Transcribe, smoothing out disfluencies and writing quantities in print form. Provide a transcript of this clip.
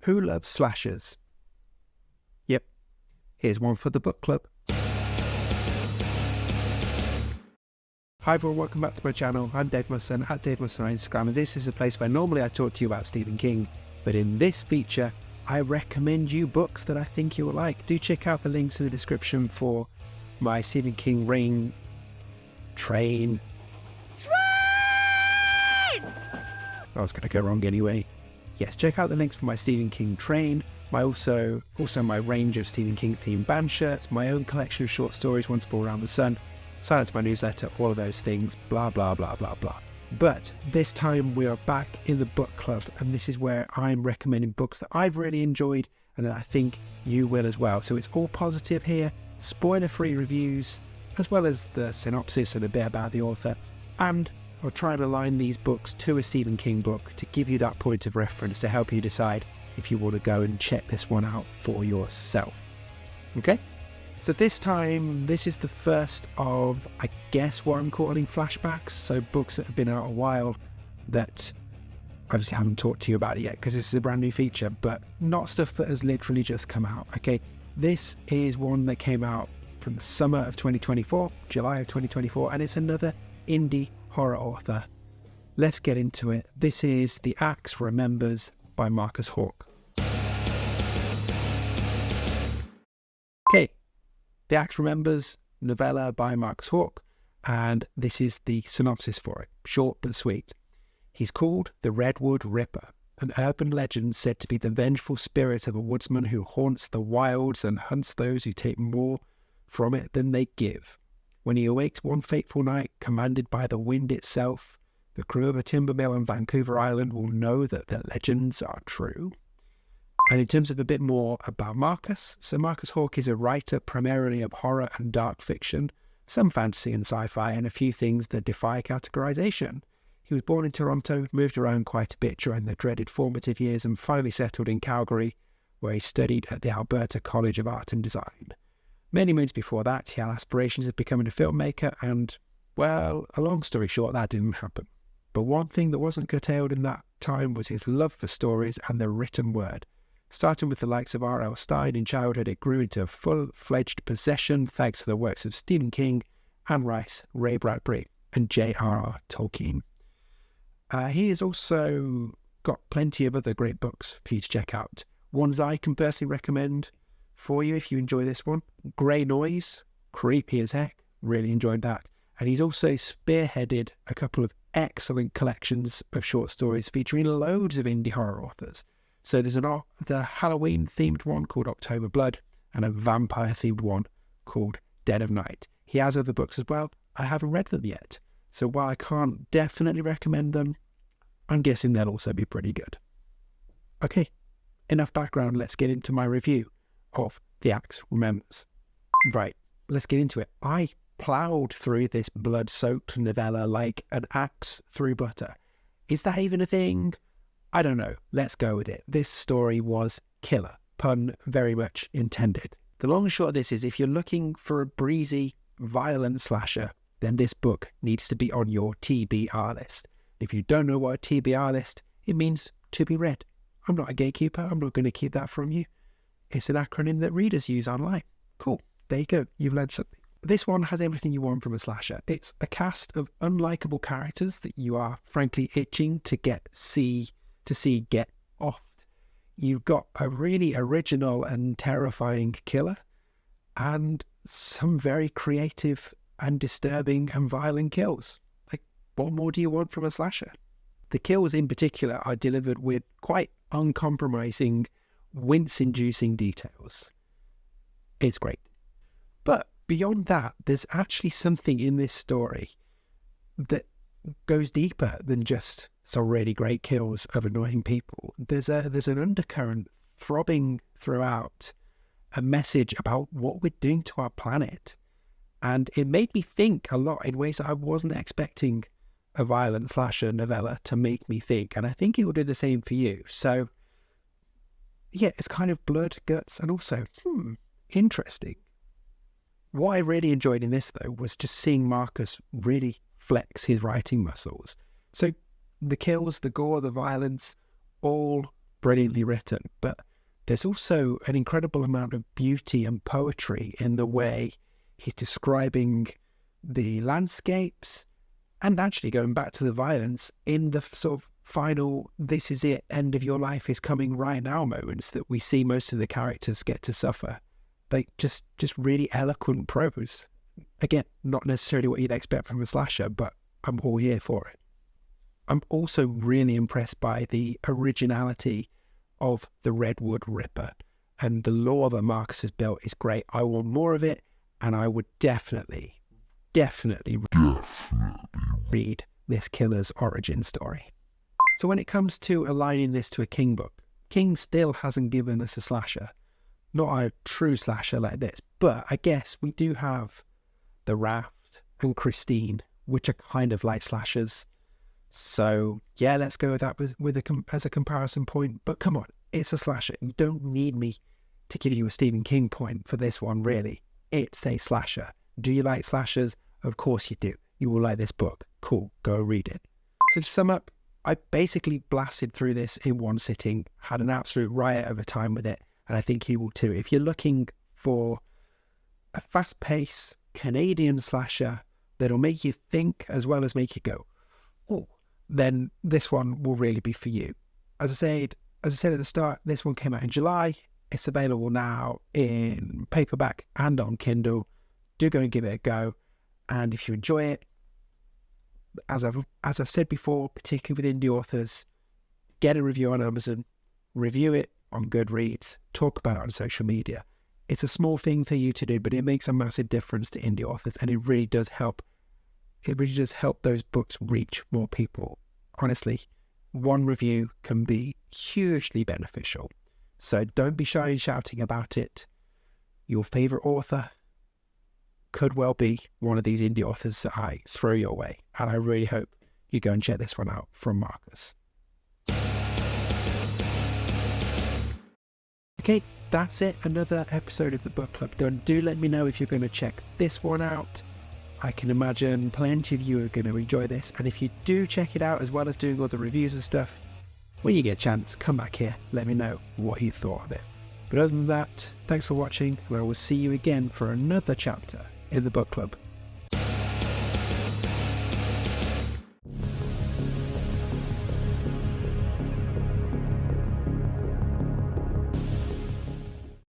Who loves slashers? Yep, here's one for the book club. Hi everyone, welcome back to my channel. I'm Dave Musson, at Dave Musson on Instagram, and this is a place where normally I talk to you about Stephen King, but in this feature, I recommend you books that I think you will like. Do check out the links in the description for my Stephen King train. I was going to go wrong anyway. Yes, check out the links for my Stephen King train, also my range of Stephen King themed band shirts, my own collection of short stories, Once Upon Around the Sun, sign up to my newsletter, all of those things, blah, blah, blah, blah, blah. But this time we are back in the book club, and this is where I'm recommending books that I've really enjoyed and that I think you will as well. So it's all positive here, spoiler-free reviews, as well as the synopsis and a bit about the author, and I'll try and align these books to a Stephen King book to give you that point of reference to help you decide if you want to go and check this one out for yourself. Okay? So this time, this is the first of, I guess, what I'm calling flashbacks. So books that have been out a while that I obviously haven't talked to you about it yet because this is a brand new feature, but not stuff that has literally just come out. Okay, this is one that came out from the summer of 2024, July of 2024, and it's another indie horror author. Let's get into it. This is The Axe Remembers by Marcus Hawke. Okay. The Axe Remembers, novella by Marcus Hawke, and this is the synopsis for it, short but sweet. He's called the Redwood Ripper, an urban legend said to be the vengeful spirit of a woodsman who haunts the wilds and hunts those who take more from it than they give. When he awakes one fateful night, commanded by the wind itself, the crew of a timber mill on Vancouver Island will know that the legends are true. And in terms of a bit more about Marcus, so Marcus Hawke is a writer primarily of horror and dark fiction, some fantasy and sci-fi, and a few things that defy categorization. He was born in Toronto, moved around quite a bit during the dreaded formative years, and finally settled in Calgary, where he studied at the Alberta College of Art and Design. Many moons before that, he had aspirations of becoming a filmmaker, and, well, a long story short, that didn't happen. But one thing that wasn't curtailed in that time was his love for stories and the written word. Starting with the likes of R.L. Stine in childhood, it grew into a full-fledged possession thanks to the works of Stephen King, Anne Rice, Ray Bradbury, and J.R.R. Tolkien. He has also got plenty of other great books for you to check out. Ones I can personally recommend for you if you enjoy this one. Grey Noise, creepy as heck, really enjoyed that. And he's also spearheaded a couple of excellent collections of short stories featuring loads of indie horror authors. So there's the Halloween-themed one called October Blood and a vampire-themed one called Dead of Night. He has other books as well. I haven't read them yet. So while I can't definitely recommend them, I'm guessing they'll also be pretty good. Okay, enough background. Let's get into my review of The Axe Remembers. Right, let's get into it. I ploughed through this blood-soaked novella like an axe through butter. Is that even a thing? I don't know. Let's go with it. This story was killer. Pun very much intended. The long and short of this is if you're looking for a breezy, violent slasher, then this book needs to be on your TBR list. If you don't know what a TBR list, it means to be read. I'm not a gatekeeper. I'm not going to keep that from you. It's an acronym that readers use online. Cool. There you go. You've learned something. This one has everything you want from a slasher. It's a cast of unlikable characters that you are frankly itching to see get off. You've got a really original and terrifying killer and some very creative and disturbing and violent kills. Like, what more do you want from a slasher? The kills in particular are delivered with quite uncompromising, wince-inducing details. It's great. But beyond that, there's actually something in this story that goes deeper than just some really great kills of annoying people. There's an undercurrent throbbing throughout, a message about what we're doing to our planet. And it made me think a lot in ways that I wasn't expecting a violent slasher novella to make me think. And I think it will do the same for you. So, yeah, it's kind of blood, guts, and also, interesting. What I really enjoyed in this, though, was just seeing Marcus really flex his writing muscles. So the kills, the gore, the violence, all brilliantly written, but there's also an incredible amount of beauty and poetry in the way he's describing the landscapes, and actually going back to the violence in the sort of final, this is it, end of your life is coming right now moments that we see most of the characters get to suffer. Like, just really eloquent prose. Again, not necessarily what you'd expect from a slasher, but I'm all here for it. I'm also really impressed by the originality of the Redwood Ripper, and the lore that Marcus has built is great. I want more of it, and I would definitely read this killer's origin story. So when it comes to aligning this to a King book, King still hasn't given us a slasher. Not a true slasher like this, but I guess we do have The Raft and Christine, which are kind of like slashers. So yeah, let's go with that as a comparison point. But come on, it's a slasher. You don't need me to give you a Stephen King point for this one, really. It's a slasher. Do you like slashers? Of course you do. You will like this book. Cool, go read it. So to sum up, I basically blasted through this in one sitting, had an absolute riot of a time with it, and I think you will too. If you're looking for a fast-paced Canadian slasher that'll make you think as well as make you go, oh, then this one will really be for you. As I said at the start, this one came out in July. It's available now in paperback and on Kindle. Do go and give it a go. And if you enjoy it, as I've said before, particularly with indie authors, get a review on Amazon, review it on Goodreads, talk about it on social media. It's a small thing for you to do, but it makes a massive difference to indie authors, and it really does help. It really does help those books reach more people. Honestly, one review can be hugely beneficial. So don't be shy in shouting about it. Your favourite author could well be one of these indie authors that I throw your way. And I really hope you go and check this one out from Marcus. Okay, that's it. Another episode of the book club done. Do let me know if you're going to check this one out. I can imagine plenty of you are going to enjoy this. And if you do check it out, as well as doing all the reviews and stuff, when you get a chance, come back here. Let me know what you thought of it. But other than that, thanks for watching, and I will see you again for another chapter in the book club